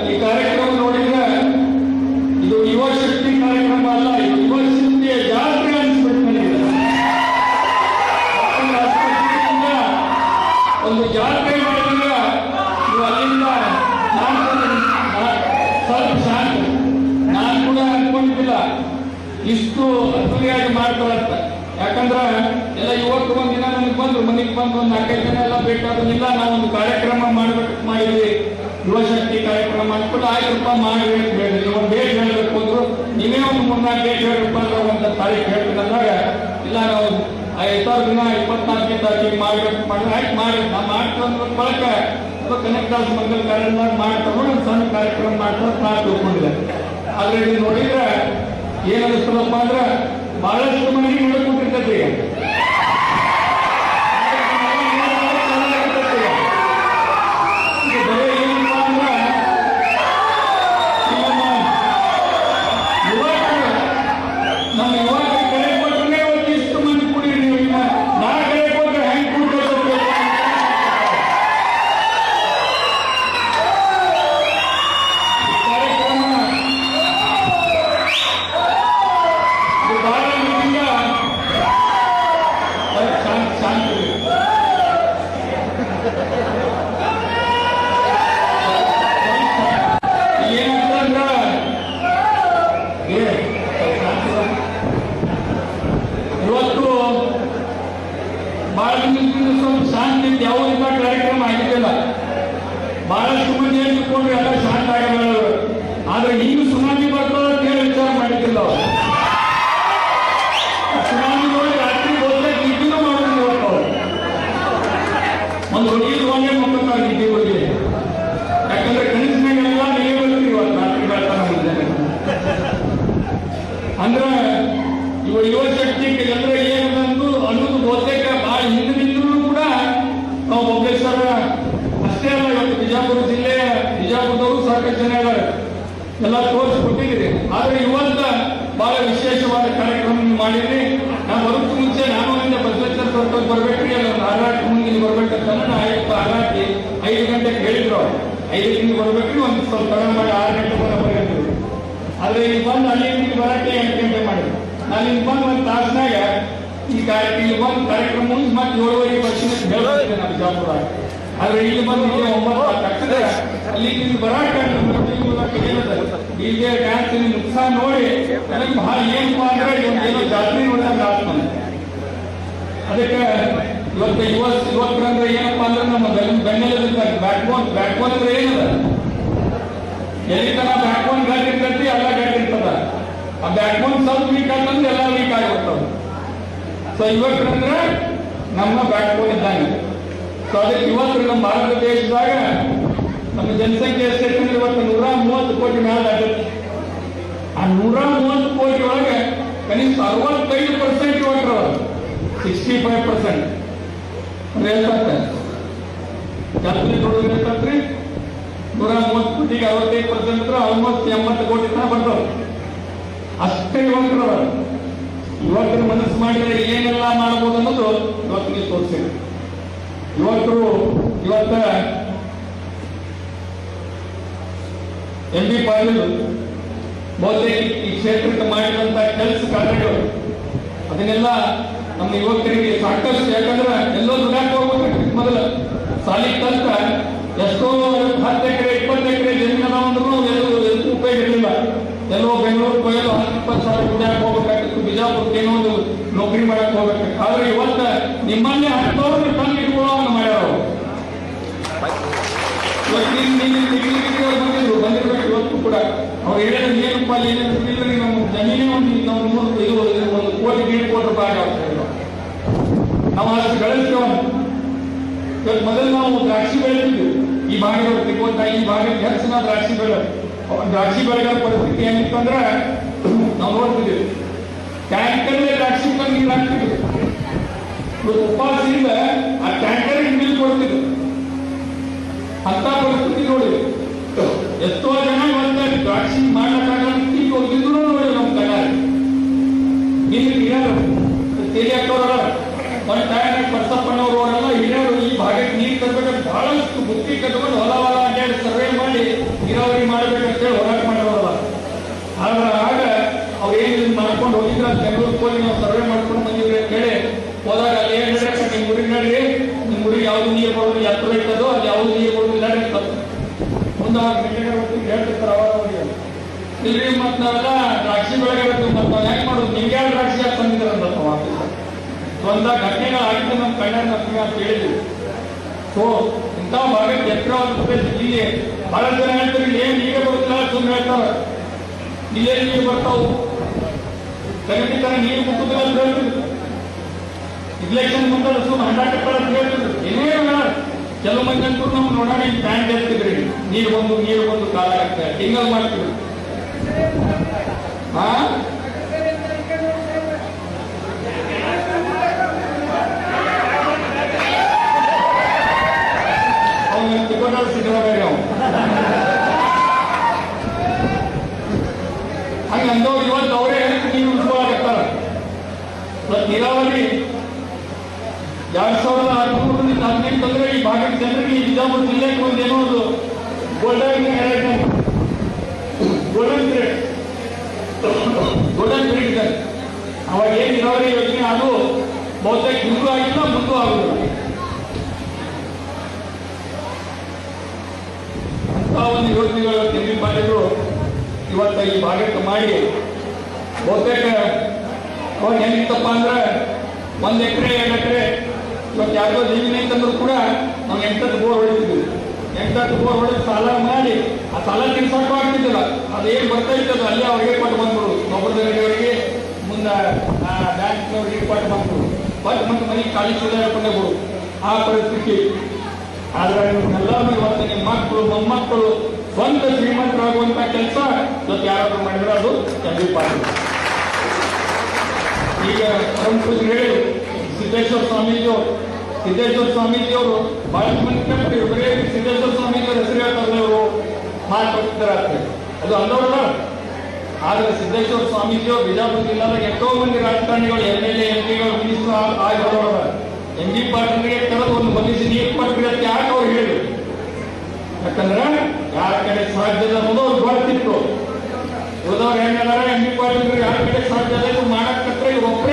ಈ ಕಾರ್ಯಕ್ರಮ ನೋಡಿದ್ರೆ ಇದು ಯುವ ಶಕ್ತಿ ಕಾರ್ಯಕ್ರಮ ಅಲ್ಲ, ಇದು ಯುವ ಶಕ್ತಿಯ ಜಾತ್ರೆ ಅನ್ಸ್ಬಿಟ್ಟು ನನಗೆ. ಒಂದು ಜಾತ್ರೆ ಮಾಡಿದ್ರೆ ನೀವು ಅಲ್ಲಿಂದ ಸ್ವಲ್ಪ ಶಾಂತ. ನಾನು ಕೂಡ ಅನ್ಕೊಂಡಿದ್ದಿಲ್ಲ ಇಷ್ಟು ಅದ್ದೂರಿಯಾಗಿ ಮಾಡ್ಕೊಳತ್ತ. ಯಾಕಂದ್ರ ಎಲ್ಲ ಯುವಕರು ಒಂದಿನ ನನಗೆ ಬಂದ್ರು, ಮನೆಗೆ ಬಂದು ಒಂದು 4-5 ಜನ ಎಲ್ಲ ಬೇಕಾದ್ರಿಲ್ಲ, ನಾವೊಂದು ಕಾರ್ಯಕ್ರಮ ಮಾಡ್ಬೇಕು ಮಾಡಿದ್ವಿ, ಯುವ ಶಕ್ತಿ ಕಾರ್ಯಕ್ರಮ ಮಾಡ್ಕೊಂಡು ಆಯ್ತಪ್ಪ ಮಾಡಿ ಅಂತ ಹೇಳಿದ್ವಿ. ನೀವು ಒಂದು ಡೇಟ್ ಹೇಳ್ಬೇಕು ಅಂದ್ರು, ನೀವೇ ಒಂದು 3-4 ಡೇಟ್ ಹೇಳ್ಬೇಕು ಅಂದ್ರೆ ಒಂದು ತಾರೀಕು ಹೇಳ್ತೀನಿ ಅಂದಾಗ ಇಲ್ಲ ನಾವು 5 ದಿನ 24ನೇ ತಾರೀಕಿಗೆ ಮಾಡ್ಬೇಕು ಮಾಡಿದ್ರೆ ಆಯ್ತು ಮಾಡಿ ನಾವು ಮಾಡ್ಕೊಂಡು ಬಳಕ ಕನೆಕ್ಟ್ ಮಂಗಲ ಕಾರ್ಯಕ್ರಮ ಮಾಡ್ಕೊಂಡು ಒಂದು ಸಣ್ಣ ಕಾರ್ಯಕ್ರಮ ಮಾಡ್ಕೊಂಡು ನಾನು ತಿಳ್ಕೊಂಡಿದ್ದೆ. ಆದ್ರೆ ನೀವು ನೋಡಿದ್ರೆ ಏನನ್ನಿಸ್ತದಪ್ಪ ಅಂದ್ರೆ ಬಹಳಷ್ಟು ಮಂದಿಗೆ ನೋಡ್ಕೊಟ್ಟಿರ್ತೈತಿ. ಇವತ್ತು ಬಹಳ ಸ್ವಲ್ಪ ಶಾಂತಿ ಯಾವುದೇ ಕಾರ್ಯಕ್ರಮ ಆಗಿದ್ದಿಲ್ಲ. ಬಹಳಷ್ಟು ಮಂದಿ ಹೇಳ್ಕೊಂಡು ಎಲ್ಲ ಶಾಂತ ಆಗಿಲ್ಲ. ಆದ್ರೆ ಈಗ ಸುನಾಮಿ ಬರ್ತದೆ ಅಂತ ಹೇಳಿ ವಿಚಾರ ಮಾಡಿದ್ದಿಲ್ಲ. ಸುನಾಮಿ ನೋಡಿ ರಾತ್ರಿ ಹೋದ್ರೆ ನಿದ್ದಿನೂ ಮಾಡೋದು. ಇವತ್ತು ಒಂದು ಹುಡುಗಿ ಒಂದೇ ಮಕ್ಕಳು ನಿದ್ದೆ ಹೋಗಿ, ಯಾಕಂದ್ರೆ ಕನಸಿನಾಗೆಲ್ಲ ನೀವೇ ಬರ್ತೀವಿ ಇವತ್ತು ರಾತ್ರಿ ಬೆಳತನ ಮುಂದೆ. ಅಂದ್ರೆ ಯುವ ಶಕ್ತಿ ಎಲ್ಲರೂ ಏನಂದು ಅನ್ನೋದು ಬಹುತೇಕ ಬಹಳ ಹಿಂದಿನಿಂದಲೂ ಕೂಡ ನಾವು ಬೊಬ್ಬೇಶ್ವರ ಅಷ್ಟೇ ಅಲ್ಲ, ಇವತ್ತು ಬಿಜಾಪುರ ಜಿಲ್ಲೆ ಬಿಜಾಪುರದವರು ಸಾಕಷ್ಟು ಜನ ಇದ್ದಾರೆ, ಎಲ್ಲ ತೋರಿಸ್ಕೊಟ್ಟಿದ್ದೀರಿ. ಆದ್ರೆ ಇವತ್ತ ಬಹಳ ವಿಶೇಷವಾದ ಕಾರ್ಯಕ್ರಮ ಮಾಡಿದ್ರಿ. ನಾವು ಬರೋಕ್ಕೂ ಮುಂಚೆ ನಾನು ಬಸವೇಶ್ವರ ಸರ್ಕಲ್ ಬರ್ಬೇಕ್ರಿ, ಅಲ್ಲ ಹಾರಾಟ ಮುಂದೆ ಬರ್ಬೇಕಂತ ನಾನು ಹಾರಾಟಿ 5 ಗಂಟೆಗೆ ಹೇಳಿದ್ರು. 5 ಗಂಟೆಗೆ ಬರ್ಬೇಕ್ರಿ, ಒಂದು ಸ್ವಲ್ಪ ತಡ ಮಾಡಿ 6 ಗಂಟೆ ಬರಬೇಕು. ಆದ್ರೆ ಇಲ್ಲಿ ಬಂದು ಅಲ್ಲಿ ಬರಕ್ಕೆ 8 ಗಂಟೆ ಮಾಡಿದ್ರು. ನಾನು ಇಲ್ಲಿ ಬಂದು ಒಂದು ತಾಸಿನಾಗ ಇಲ್ಲಿ ಬಂದು ಕಾರ್ಯಕ್ರಮ ಮುಂದೆ ಮತ್ತೆ 7:30 ಬರ್ತೀನಿ ಅಂತ ಹೇಳ್ತಿದ್ದೆ ನಾನು ಬಿಜಾಪುರ. ಆದ್ರೆ ಇಲ್ಲಿ ಬಂದು ಇಲ್ಲಿ 9 ಆಗ್ತದೆ. ಅಲ್ಲಿ ಇಲ್ಲಿ ಬರಾಕ ಇಲ್ಲಿಗೆ ಡ್ಯಾನ್ಸ್ ಉತ್ಸಾಹ ನೋಡಿ ನನಗೆ ಬಹಳ ಏನಪ್ಪ ಅಂದ್ರೆ ಏನೋ ಜಾತ್ರೆ ನೋಡಿದಾಗ ಆಗ್ತಾನೆ. ಅದಕ್ಕೆ ಇವತ್ತು ಯುವಕರಂದ್ರೆ ಏನಪ್ಪಾ ಅಂದ್ರೆ ನಮ್ಮ ಬೆನ್ನೆಲುಬು ಬ್ಯಾಕ್ಬೋನ್ ಅಂದ್ರೆ ಏನದ, ಎಲ್ಲಿ ತನ ಬ್ಯಾಕ್ಬೋನ್ ಗಾಡಿ ಇರ್ತೈತಿ ಎಲ್ಲ ಗಾಡಿ ಇರ್ತದ. ಆ ಬ್ಯಾಕ್ಬೋನ್ ಸ್ವಲ್ಪ ವೀಕ್ ಆಗ್ತಂದ್ರೆ ಎಲ್ಲ ವೀಕ್ ಆಗಿರ್ತದ. ಸೊ ಯುವಕರಂದ್ರೆ ನಮ್ಮ ಬ್ಯಾಕ್ಬೋನ್ ಇದ್ದಂಗೆ. ಸೊ ಅದಕ್ಕೆ ಯುವಕರು ನಮ್ಮ ಭಾರತ ದೇಶದಾಗ ನಮ್ಮ ಜನಸಂಖ್ಯೆ ಎಷ್ಟೈತಂದ್ರೆ ಇವತ್ತು 130 ಕೋಟಿ ಮೇಲೆ ಆಗುತ್ತೆ. ಆ 130 ಕೋಟಿ ಒಳಗೆ ಕನಿಷ್ಠ 65% ಯುವಕರು, 65% ಅಂದ್ರೆ ಹೇಳ್ತಾರೆ ಜಾತ್ರೆ ನೋಡಿದ್ರೆ ಹೇಳ್ತಾರೆ 130 ಕೋಟಿಗೆ 65% ಅಂದ್ರೆ ಆಲ್ಮೋಸ್ಟ್ 80 ಕೋಟಿ ತನಕ ಬರ್ತಾವೆ. ಅಷ್ಟೇ ಯುವಕರು. ಯುವಕರು ಮನಸ್ಸು ಮಾಡಿದ್ರೆ ಏನೆಲ್ಲ ಮಾಡಬಹುದು ಅನ್ನೋದು ಇವತ್ತಿಗೆ ತೋರಿಸಿದೆ. ಯುವಕರು ಇವತ್ತ MB ಪಾಟೀಲ್ ಬಹುತೇಕ ಈ ಕ್ಷೇತ್ರಕ್ಕೆ ಮಾಡಿದಂತ ಕೆಲಸ ಕಾರ್ಯಗಳು ಅದನ್ನೆಲ್ಲ ನಮ್ಮ ಯುವಕರಿಗೆ ಸಾಕಷ್ಟು, ಯಾಕಂದ್ರೆ ಎಲ್ಲೋ ದುಡ್ಯಾಕ್ ಹೋಗ್ಬೇಕು. ಮೊದಲು ಸಾಲಿಗೆ ತನಕ ಎಷ್ಟೋ 10 ಎಕರೆ 20 ಎಕರೆ ಜಮೀನು ಅಂದ್ರೂ ಎಲ್ಲೂ ಉಪಯೋಗ ಇರಲಿಲ್ಲ. ಎಲ್ಲೋ ಬೆಂಗಳೂರು ಹೋಗಲು 10-20 ಸಾವಿರ ದುಡ್ಯಾಕ್ ಹೋಗ್ಬೇಕಾಗಿತ್ತು, ಬಿಜಾಪುರಕ್ಕೆ ಏನೋ ಒಂದು ನೌಕರಿ ಮಾಡಕ್ ಹೋಗ್ಬೇಕಾಗಿತ್ತು. ಆದ್ರೆ ಇವತ್ತು ನಿಮ್ಮನ್ನೇ 10,000 ಟನ್ ಇಟ್ಕೊಳ್ಳೋ ಮಾಡ್ಯಾರ. ಬಂದಿರ್ಬೇಕು ಇವತ್ತು ಕೂಡ ಅವ್ರು ಹೇಳಿದ್ರೆ ಏನಪ್ಪ ಏನೇನು ನಮ್ಮ ಜಮೀನೇ ಒಂದು ಕೋಟಿ 1.5 ಕೋಟಿ ರೂಪಾಯಿ ಆಗ್ತದೆ. ನಾವು ಅಷ್ಟು ಗಳಿಸ್ತೇವೆ. ಇವತ್ತು ಮೊದಲು ನಾವು ದ್ರಾಕ್ಷಿ ಬೆಳೆದಿದ್ವಿ ಈ ಭಾಗದ ತಿಕೋಟ, ಈ ಭಾಗದ ಹೆಚ್ಚು ನಾವು ದ್ರಾಕ್ಷಿ ಬೆಳೆಗಳ ಪರಿಸ್ಥಿತಿ ಏನಿತ್ತು ಅಂದ್ರೆ ನಾವು ನೋಡ್ತಿದ್ದೀವಿ. ಟ್ಯಾಂಕರ್ ದ್ರಾಕ್ಷಿ ತಂದು ನೀರು ಹಾಕ್ತಿದ್ವಿ. ಉಪವಾಸದಿಂದ ಆ ಟ್ಯಾಂಕರ್ ನೀರು ಕೊಡ್ತಿದ್ವಿ. ಅಂತ ಪರಿಸ್ಥಿತಿ ನೋಡಿ ಎಷ್ಟೋ ಜನ ಇವತ್ತ ದ್ರಾಕ್ಷಿ ಮಾಡ್ಲಕ್ಕಾಗಲ್ಲ ಹೋಗಿದ್ರು ನೋಡಿ. ನಮ್ಮ ಕಡೆ ಹಿರಿಯರು ತಿಳಿಯಾಕೋರ ಒಂದು ಟೈಮ್ ಪರ್ಸಪ್ಪನವರು ಅವರೆಲ್ಲ ಹಿರಿಯರು ಈ ಭಾಗಕ್ಕೆ ನೀರು ತರಬೇಕಂತ ಬಹಳಷ್ಟು ಬುತ್ತಿ ಕಟ್ಕೊಂಡು ಹೊಲ ಅಡ್ಡಾಡಿ ಸರ್ವೆ ಮಾಡಿ ನೀರಾವರಿ ನೀರಾವರಿ ಮಾಡಬೇಕಂತೇಳಿ ಹೋರಾಟ ಮಾಡಿರೋಲ್ಲ. ಆದ್ರೆ ಆಗ ಅವ್ರು ಏನು ಮಾಡ್ಕೊಂಡು ಹೋಗಿದ್ರ ಬೆಂಗಳೂರಿಗೆ ಹೋಗಿ ನಾವು ಸರ್ವೆ ಮಾಡ್ಕೊಂಡು ಬಂದಿದ್ರಿ ಅಂತ ಹೇಳಿ ಹೋದಾಗ ಅಲ್ಲಿ ಏನ್ ಹೇಳ್ರಿ, ನಿಮ್ ಊರಿಗೆ ನಡ್ರಿ, ನಿಮ್ ಊರಿಗೆ ಯಾವ್ದು ನೀರು ಬರೋದು ಎತ್ತರ ಇರ್ತದೋ ಅಲ್ಲಿ ಯಾವ್ದು ನೀರು ಬರೋದು ಇಲ್ಲ ಮುಂದೆ ಹೇಳ್ತಿರ್ತಾರೆ ಅವಾಗ ಇಲ್ರಿ. ಮತ್ ನಾವೆಲ್ಲ ದ್ರಾಕ್ಷಿ ಬೆಳೆಗೆ ಮತ್ ನಾವ್ ಹೆಂಗ್ ಮಾಡೋದು, ನಿಮ್ಗೆ ಯಾರು ದ್ರಾಕ್ಷಿ ಯಾಕೆ ತಂದಿದ್ದಾರಂತ ಸ್ವಂತ ಘಟನೆಗಳು ಆಗಿದ್ದು ನಮ್ಮ ಕಣ್ಣ ಅಂತ ಹೇಳಿದ್ವಿ. ಸೊ ಇಂಥ ಭಾಗಕ್ಕೆ ಎತ್ತರವಾದ ಪ್ರದೇಶ ಇಲ್ಲಿ ಬಹಳ ಜನ ಹೇಳ್ತಾರೆ ಏನ್ ನೀರೇ ಬರುತ್ತಿಲ್ಲ ಸುಮ್ಮನೆ ಹೇಳ್ತಾರೆ, ಇಲ್ಲೇ ನೀರು ಬರ್ತಾವು ಖಂಡಿತ ನೀರು ಮುಟ್ಟುದಿಲ್ಲ ಅಂತ ಹೇಳ್ತಿದ್ರು. ಇಲೆಕ್ಷನ್ ಮುಂದೆ ಸುಮ್ಮನೆ ಹಂಡಾಟ ಅಂತ ಹೇಳ್ತಿದ್ರು. ಏನೇ ಕೆಲವು ಮಂದಿ ಅಂತೂ ನಮ್ಗೆ ನೋಡೋಣ ಈ ಪ್ಯಾಂಟ್ ಹೇಳ್ತಿದ್ರಿ, ನೀರು ಬಂದು ಕಾಲ ಆಗ್ತದೆ ಹಿಂಗಲ್ ಮಾಡ್ತಿದ್ರು. ಹಾ ಅವ್ನು ತಿಕ್ಕೊಂಡ ಸಿದ್ದರಾಮಯ್ಯ ಹಂಗೆ ಅಂದವ್ರು ಇವತ್ತು ಅವರೇ ನೀರು ಉಳಿಸ್ಕೊಳಕತ್ತಾರ. ನೀರಾವರಿ 2013 ಅಂದ್ರೆ ಈ ಭಾಗದ ಜನರಿಗೆ ಈ ಬಿಜಾಪುರ ಜಿಲ್ಲೆಗೆ ಒಂದೇನೋ ಒಂದು ಗೋಲ್ಡನ್ ಪೀರಿಯಡ್ ಇದೆ. ಅವಾಗ ಏನ್ ನೀರಾವರಿ ಯೋಜನೆ ಅದು ಬಹುತೇಕ ಹಿಂದೂ ಆಗಿಲ್ಲ ಮುಂದೂ ಆಗುದಿಲ್ಲ ಅಂತ ಒಂದು ಯೋಜನೆಗಳು ತೆರಿಗೆ ಮಾಡಿದ್ರು ಇವತ್ತ ಈ ಭಾಗಕ್ಕೆ ಮಾಡಿ ಬಹುತೇಕ ಅವಾಗ ಹೆಂಗಿತ್ತಪ್ಪ ಅಂದ್ರೆ 1 ಎಕರೆ 2 ಎಕರೆ ಇವತ್ತು ಯಾವ್ದೋ ಜಮೀನು ಐತಂದ್ರೂ ಕೂಡ ನಾವು 8 ಬೋರ್ ಹೊಡಿತಿದ್ವಿ. 8 ಬೋರ್ ಹೊಡೆದು ಸಾಲ ಮಾಡಿ ಆ ಸಾಲ ತೀರ್ಸಕ್ಕೂ ಆಗ್ತಿದ್ದಿಲ್ಲ. ಅದೇನು ಬರ್ತಾ ಇರ್ತದೆ ಅಲ್ಲೇ ಅವ್ರಿಗೆ ಕೊಟ್ಟು ಬಂದ್ಬಿಡು, ಗೊಬ್ಬರದವರಿಗೆ ಮುಂದೆ ಬ್ಯಾಂಕ್ನವ್ರಿಗೆ ಕೊಟ್ಟು ಬಂದ್ಬಿಡು, ಬಟ್ ಮತ್ತೆ ಮನೆಗೆ ಖಾಲಿ ಚೂಲ ಹೇಳ್ಕೊಂಡೇ ಬಿಡು ಆ ಪರಿಸ್ಥಿತಿ. ಆದ್ರೆ ಎಲ್ಲರೂ ಇವತ್ತು ನಿಮ್ಮ ಮಕ್ಕಳು ಮೊಮ್ಮಕ್ಕಳು ಸ್ವಂತ ಶ್ರೀಮಂತರಾಗುವಂತ ಕೆಲಸ ಇವತ್ತು ಯಾರಾದ್ರೂ ಮಾಡಿದ್ರೆ ಅದು ಎಂ.ಬಿ. ಪಾಟೀಲ್. ಈಗ ಪರಮಪೂಜ್ಯರು ಹೇಳಿ ಸಿದ್ದೇಶ್ವರ ಸ್ವಾಮೀಜಿಯವರು ಬಹಳಷ್ಟು ಮಂದಿ ಕೇಳ್ತಾರೆ, ಬರೀ ಸಿದ್ದೇಶ್ವರ ಸ್ವಾಮೀಜಿಯವ್ರ ಹೆಸರು ಹೇಳ್ತಾರೆ ಅವರು ಮಾತಾಡ್ತಿದ್ದಾರೆ, ಅದು ಅಂದವರಲ್ಲ. ಆದ್ರೆ ಸಿದ್ದೇಶ್ವರ ಸ್ವಾಮೀಜಿಯವರು ಬಿಜಾಪುರ ಜಿಲ್ಲಾದಾಗ ಎಷ್ಟೋ ಮಂದಿ ರಾಜಕಾರಣಿಗಳು MLA MP ಗಳು ಮಿನಿಸ್ಟರ್ ಆಗಿರೋರ ಎಂ.ಬಿ. ಪಾಟೀಲ್ಗೆ ಕರೆದು ಒಂದು ಬಂದಿಸಿ ನೀರು ಕೊಟ್ರಿ ಅಂತ ಯಾಕೆ ಅವ್ರು ಹೇಳಿದ್ರು? ಯಾಕಂದ್ರೆ ಯಾರ ಕಡೆ ಸಾಧ್ಯದ ಅನ್ನೋದು ಅವ್ರು ಗೊತ್ತಿತ್ತು. ಉಳಿದವ್ರು ಹೆಂಗದಾರ ಎಂ.ಬಿ. ಪಾಟೀಲ್ ಯಾರ ಕಡೆ ಸಾಧ್ಯ ಮಾಡಕ್ ಇವ್ರು ಒಬ್ಬರೇ